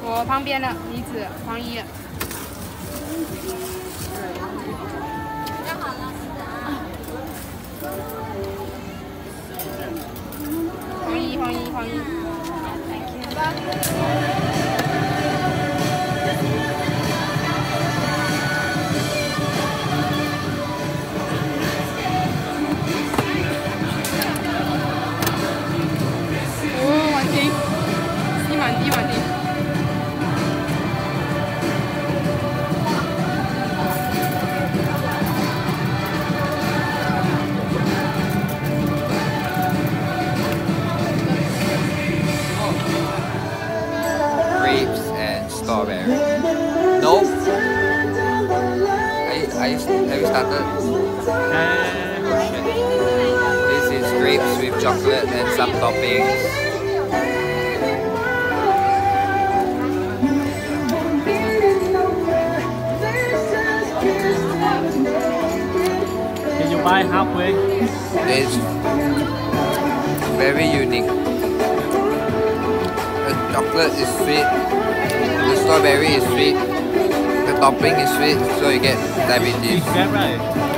我旁边的李子黄一。黄一。Grapes and strawberry. Nope. Have you started? Oh shit. This is grapes with chocolate and some toppings. Can you buy halfway? It's very unique. The chocolate is sweet, the strawberry is sweet, the topping is sweet, so you get diabetes. Is that right?